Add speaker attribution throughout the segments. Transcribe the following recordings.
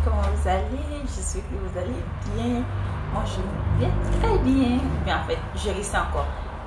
Speaker 1: comment vous allez? J'espère que vous allez bien. Moi, je vais très bien. Mais en fait, je risque encore.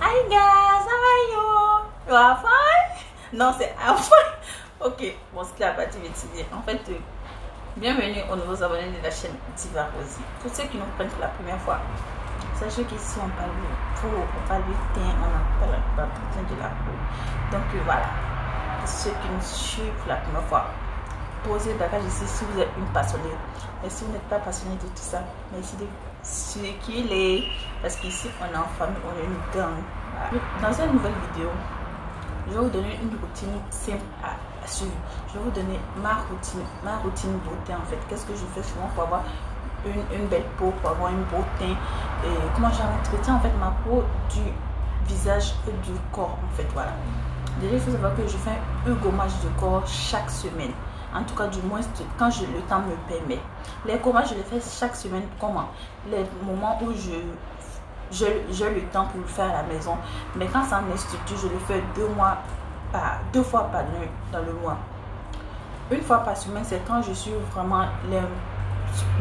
Speaker 1: Hi guys, how are you? You are fine? Non, c'est I'm fine. Ok, bon, c'est la partie vétérinaire. En fait, bienvenue aux nouveaux abonnés de la chaîne Diva Rosy. Pour ceux qui nous prennent pour la première fois, sachez qu'ici on parle de peau, on parle de teint, on en parle pas de la peau. Donc voilà, pour ceux qui nous suivent pour la première fois, posez bagage ici si vous êtes une passionnée. Et si vous n'êtes pas passionné de tout ça, merci de circuler. Parce qu'ici on est en famille, on est une gang. Voilà. Dans cette nouvelle vidéo, je vais vous donner une routine simple à suivre. Je vais vous donner ma routine beauté en fait. Qu'est-ce que je fais souvent pour avoir une belle peau, pour avoir un beau teint. Et comment j'entretiens en fait ma peau du visage et du corps en fait. Voilà. Déjà il faut savoir que je fais un gommage de corps chaque semaine. En tout cas, du moins, quand le temps me permet. Les gommages, je les fais chaque semaine. Comment? Les moments où j'ai le temps pour le faire à la maison. Mais quand c'est en institut, je le fais deux fois par nuit dans le mois. Une fois par semaine, c'est quand je suis vraiment les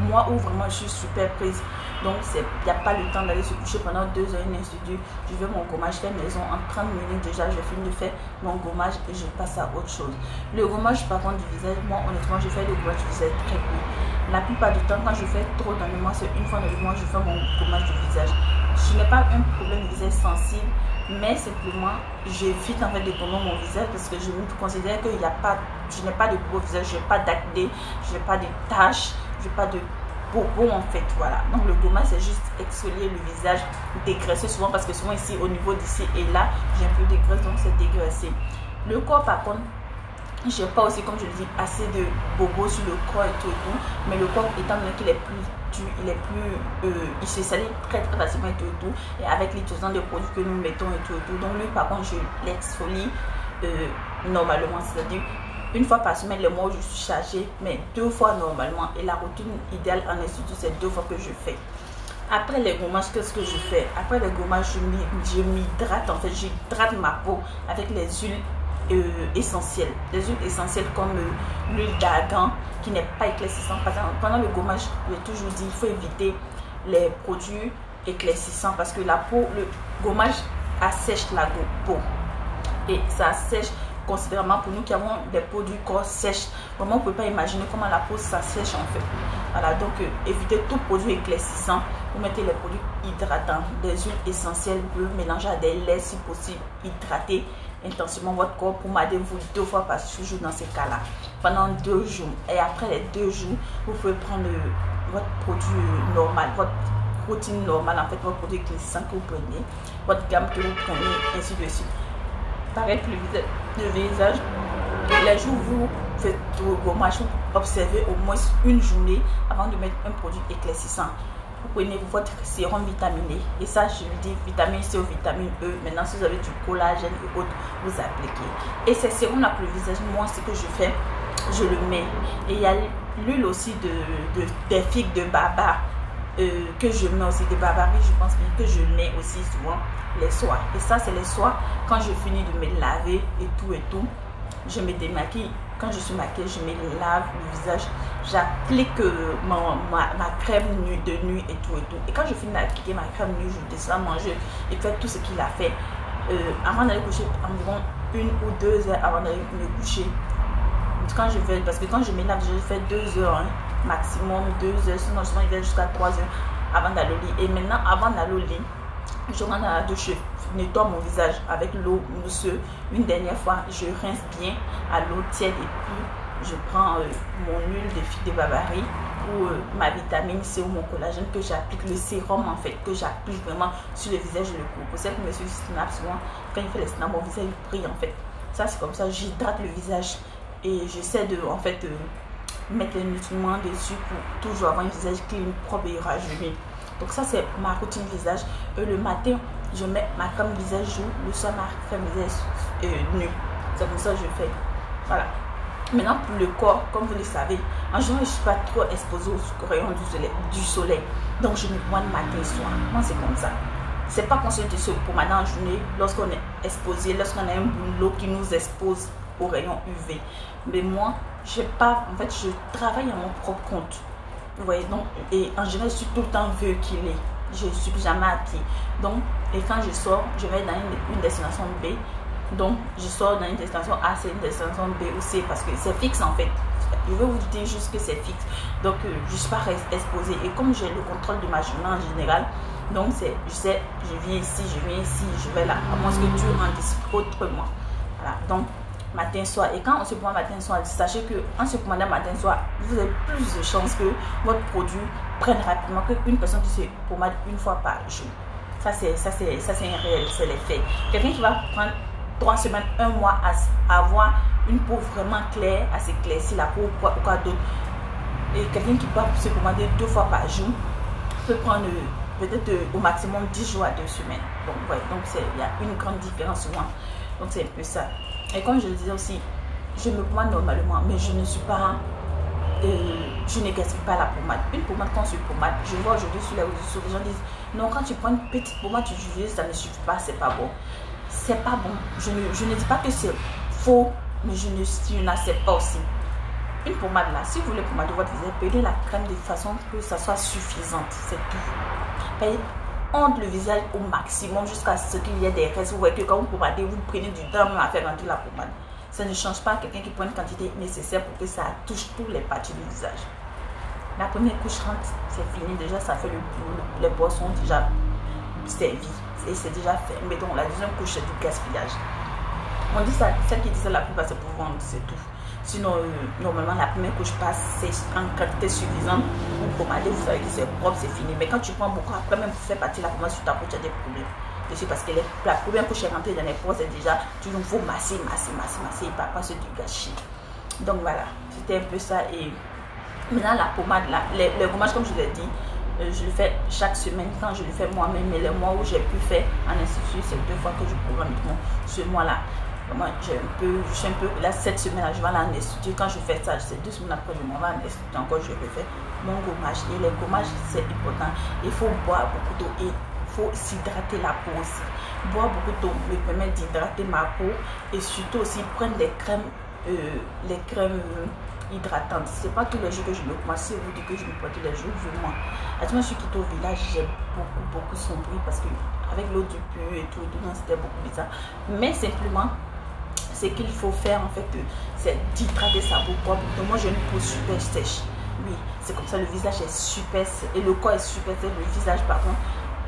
Speaker 1: mois où vraiment je suis super prise. Donc, il n'y a pas le temps d'aller se coucher pendant 2 heures en institut. Je fais mon gommage fait maison. En 30 minutes déjà, je finis de faire mon gommage et je passe à autre chose. Le gommage, par contre, du visage, moi, honnêtement, je fais le gommage du visage très peu. La plupart du temps, quand je fais trop dans le mois, c'est une fois dans le mois, je fais mon gommage du visage. Je n'ai pas un problème de visage sensible, mais simplement, j'évite en fait de gommer mon visage parce que je me considère que je n'ai pas de beau visage, je n'ai pas d'acné, je n'ai pas de taches, je n'ai pas de bobo en fait, voilà. Donc le gommage c'est juste exfolier le visage, dégraisser souvent parce que souvent ici au niveau d'ici et là j'ai un peu de graisse, donc c'est dégraissé. Le corps par contre, j'ai pas aussi, comme je le dis, assez de bobo sur le corps et tout, mais le corps étant donné qu'il est plus dur, il se salit très facilement et tout, et avec l'utilisation des produits que nous mettons et tout, donc lui par contre je l'exfolie normalement, c'est-à-dire une fois par semaine, les mois où je suis chargée, mais 2 fois normalement. Et la routine idéale en institut, c'est 2 fois que je fais. Après les gommages, qu'est-ce que je fais? Après les gommages, je m'hydrate. En fait, j'hydrate ma peau avec les huiles essentielles. Les huiles essentielles comme l'huile d'argan qui n'est pas éclaircissante. Pendant le gommage, j'ai toujours dit, il faut éviter les produits éclaircissants parce que la peau, le gommage assèche la peau. Et ça assèche considérablement pour nous qui avons des peaux du corps sèches. Vraiment, on ne peut pas imaginer comment la peau s'assèche en fait. Voilà, donc évitez tout produit éclaircissant. Vous mettez les produits hydratants, des huiles essentielles, vous pouvez mélanger à des laits si possible, hydrater intensivement votre corps pour m'aider vous 2 fois par jour dans ces cas-là, pendant 2 jours. Et après les 2 jours, vous pouvez prendre votre produit normal, votre routine normale, en fait, votre produit éclaircissant que vous prenez, votre gamme que vous prenez, ainsi de suite. Pareil pour le visage, les jours où vous faites vos gommages, vous observez au moins une journée avant de mettre un produit éclaircissant. Vous prenez votre sérum vitaminé, et ça je le dis, vitamine C ou vitamine E. Maintenant si vous avez du collagène et autres, vous appliquez. Et ces sérums là pour le visage, moi ce que je fais, je le mets. Et il y a l'huile aussi des figues de baba que je mets aussi, de barbarie je pense bien, que je mets aussi souvent les soirs. Et ça c'est les soirs quand je finis de me laver et tout, je me démaquille. Quand je suis maquillée, je me lave le visage, j'applique ma crème de nuit et tout. Et quand je finis d'appliquer ma crème nuit, je descends manger et faire tout ce qu'il a fait avant d'aller coucher, environ 1 ou 2 heures avant d'aller me coucher. Quand je vais, parce que quand je me lave, je fais 2 heures, maximum 2 heures, sinon il va jusqu'à 3 heures avant d'aller au lit. Et maintenant, avant d'aller au lit, je rentre dans la douche, je nettoie mon visage avec l'eau mousseuse. Une dernière fois, je rince bien à l'eau tiède et puis je prends mon huile de figue de barbarie ou ma vitamine C ou mon collagène que j'applique, le sérum en fait, que j'applique vraiment sur le visage et le cou. Pour ça que monsieur snap souvent, quand il fait les snaps, mon visage brille en fait. Ça c'est comme ça, j'hydrate le visage et j'essaie de en fait mettre les nutriments dessus pour toujours avoir un visage clean, propre et rajeuni. Donc ça c'est ma routine visage. Le matin je mets ma crème visage jour, le soir ma crème visage nuit. C'est comme ça que je fais. Voilà. Maintenant pour le corps, comme vous le savez, en général je ne suis pas trop exposée aux rayons du soleil. Donc je me prends le matin et soir. Moi c'est comme ça. c'est pas qu'on se dit pour maintenant en journée lorsqu'on est exposé, lorsqu'on a un boulot qui nous expose aux rayons UV. Mais moi, j'ai pas, en fait, je travaille à mon propre compte. Vous voyez, donc, et en général, je suis tout le temps véhiculée. Je ne suis jamais à pied. Donc, et quand je sors, je vais dans une destination B. Donc, je sors dans une destination A, c'est une destination B ou C parce que c'est fixe en fait. Je vais vous dire juste que c'est fixe. Donc, je ne suis pas exposée. Et comme j'ai le contrôle de ma journée en général, donc je sais, je viens ici, je vais là. À moins que tu anticipes autrement. Voilà. Donc, matin, soir. Et quand on se prend matin, soir, sachez qu'en se prenant matin, soir, vous avez plus de chances que votre produit prenne rapidement qu'une personne qui se pommade une fois par jour. Ça, c'est un réel, c'est les faits. Quelqu'un qui va prendre 3 semaines, 1 mois à avoir une peau vraiment claire, assez claire, si la peau ou quoi d'autre. Et quelqu'un qui va se pommader 2 fois par jour peut prendre peut-être au maximum 10 jours à 2 semaines. Donc, ouais, donc il y a une grande différence souvent. Donc, c'est un peu ça. Et comme je le disais aussi, je me pommade normalement, mais je ne suis pas, je ne gaspille pas la pommade. Une pommade, quand je pommade, je vois aujourd'hui sur les réseaux sociaux, les gens disent, non, quand tu prends une petite pommade, tu utilises, ça ne suffit pas, c'est pas bon. C'est pas bon. Je ne dis pas que c'est faux, mais je n'accepte pas aussi. Une pommade là, si vous voulez pommader votre visage, prenez la crème de façon que ça soit suffisante, c'est tout. Honte le visage au maximum jusqu'à ce qu'il y ait des restes. Vous voyez que quand vous pommadez, vous prenez du temps même à faire rentrer la pommade. Ça ne change pas quelqu'un qui prend une quantité nécessaire pour que ça touche toutes les parties du visage. La première couche rentre, c'est fini. Déjà, ça fait le boulot. Les poils sont déjà servis. Et c'est déjà fait. Mais donc, la deuxième couche, c'est du gaspillage. On dit ça, celle qui dit ça la plupart, c'est pour vendre, c'est tout. Sinon, normalement, la première couche passe, c'est en quantité suffisante. Vous pommadez, vous savez que c'est propre, c'est fini. Mais quand tu prends beaucoup, après même, tu fais partie de la pommade sur ta peau, tu as des problèmes. C'est parce que la première couche est rentrée dans les pores, c'est déjà, tu nous faut masser, et pas se du gâchis. Donc voilà, c'était un peu ça. Et maintenant, la pommade, là, le gommage, comme je l'ai dit, je le fais chaque semaine quand je le fais moi-même. Mais les mois où j'ai pu faire en institut, c'est 2 fois que je programme ce mois-là. Moi, je suis un peu là, cette semaine-là, je vais aller en institut. Quand je fais ça, c'est 2 semaines après, je m'en vais en institut encore, je refais mon gommage. Et les gommages, c'est important. Il faut boire beaucoup d'eau et il faut s'hydrater la peau aussi. Boire beaucoup d'eau me permet d'hydrater ma peau et surtout aussi prendre les crèmes hydratantes. C'est pas tous les jours que je me prends. Si vous dites que je me prends tous les jours, je mens. À ce moment, je suis quitté au village, j'ai beaucoup sombré parce que avec l'eau du puits et tout, c'était beaucoup bizarre. Mais simplement, ce qu'il faut faire en fait, c'est d'hydrater sa peau propre. Moi, j'ai une peau super sèche. Oui, c'est comme ça, le visage est super et le corps est super sèche. Le visage, par contre,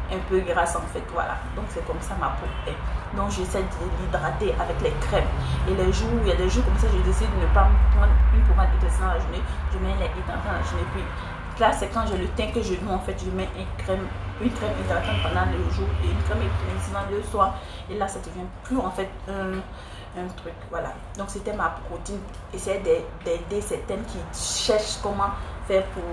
Speaker 1: un peu grasse en fait, voilà. Donc, c'est comme ça ma peau est. Donc, j'essaie de l'hydrater avec les crèmes. Et les jours, il y a des jours comme ça, je décide de ne pas prendre une pommade éclaircie dans la journée. Je mets les hydratants dans la journée. Puis là, c'est quand j'ai le teint que je veux, en fait, je mets une crème hydratante pendant le jour et une crème éclaircie le soir. Et là, ça devient plus en fait un truc, voilà. Donc c'était ma routine, essayer d'aider certaines qui cherchent comment faire pour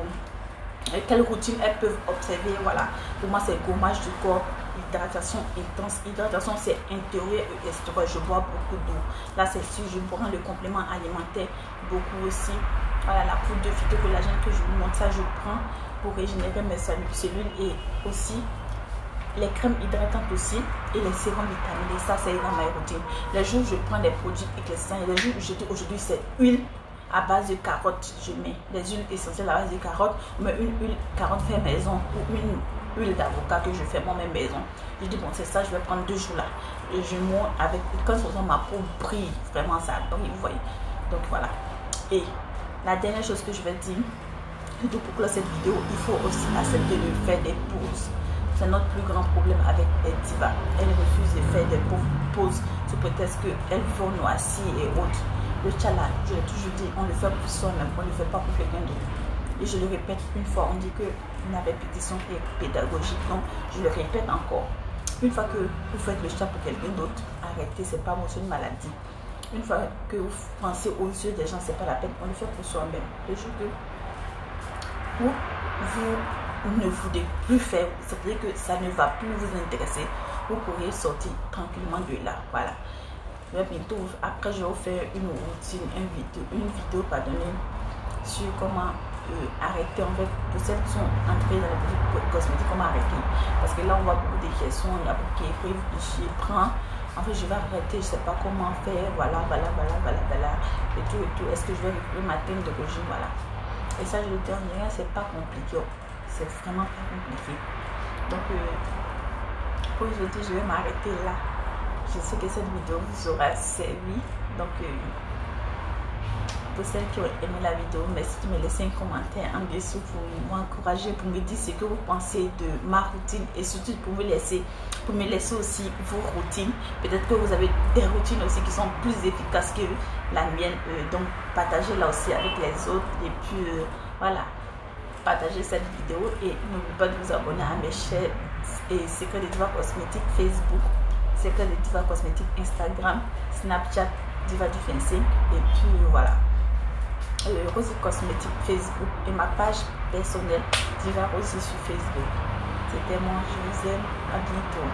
Speaker 1: quelle routine elles peuvent observer, voilà. Pour moi, c'est gommage du corps, hydratation intense. Hydratation, c'est intérieur et extérieur. Je bois beaucoup d'eau. Là, c'est sûr, je prends le complément alimentaire beaucoup aussi. Voilà, la poudre de phytocollagène que je vous montre, ça je prends pour régénérer mes cellules et aussi les crèmes hydratantes aussi et les sérums vitaminés. Ça, c'est dans ma routine. Les jours où je prends des produits éclaircissants et les jours où je dis aujourd'hui, c'est huile à base de carottes. Je mets des huiles essentielles à base de carottes, mais une huile carotte fait maison ou une huile d'avocat que je fais moi-même maison. Je dis bon, c'est ça, je vais prendre 2 jours là. Et je monte avec, quand ma peau brille, vraiment ça brille, vous voyez. Donc voilà. Et la dernière chose que je vais dire, plutôt pour clore cette vidéo, il faut aussi accepter de faire des pauses. C'est notre plus grand problème avec les divas. Elles refusent de faire des pauses sous prétexte qu'elles vont nous assis et autres. Le tchala, je l'ai toujours dit, on le fait pour soi-même, on ne le fait pas pour quelqu'un d'autre. Et je le répète une fois, on dit qu'une répétition est pédagogique. Donc, je le répète encore. Une fois que vous faites le tchala pour quelqu'un d'autre, arrêtez, c'est pas une maladie. Une fois que vous pensez aux yeux des gens, c'est pas la peine, on le fait pour soi-même. Le jour que vous ne voulez plus faire, c'est-à-dire que ça ne va plus vous intéresser, vous pourrez sortir tranquillement de là. Voilà. Mais bientôt, après, je vais vous faire une routine, une vidéo, pardonnez, sur comment arrêter en fait, pour celles qui sont entrées dans la boutique cosmétique, comment arrêter. Parce que là on voit beaucoup de questions, il y a beaucoup qui écrivent, je prends, en fait je vais arrêter, je sais pas comment faire, voilà, et tout, est-ce que je vais récupérer ma teinte de régime, voilà. Et ça je le dis en rien, c'est pas compliqué, c'est vraiment pas compliqué. Donc pour aujourd'hui je vais m'arrêter là. Je sais que cette vidéo vous aura servi, donc pour celles qui ont aimé la vidéo, merci de me laisser un commentaire en dessous pour m'encourager, pour me dire ce que vous pensez de ma routine et surtout pour me laisser aussi vos routines. Peut-être que vous avez des routines aussi qui sont plus efficaces que la mienne, donc partagez-la aussi avec les autres et puis voilà, partagez cette vidéo et n'oubliez pas de vous abonner à mes chaînes et Secret de Diva Cosmétique Facebook, Secret de Diva Cosmétique Instagram, Snapchat Diva du fencing et puis voilà. Rosy Cosmétique Facebook et ma page personnelle Diva Rosy sur Facebook. C'était moi, je vous aime, à bientôt.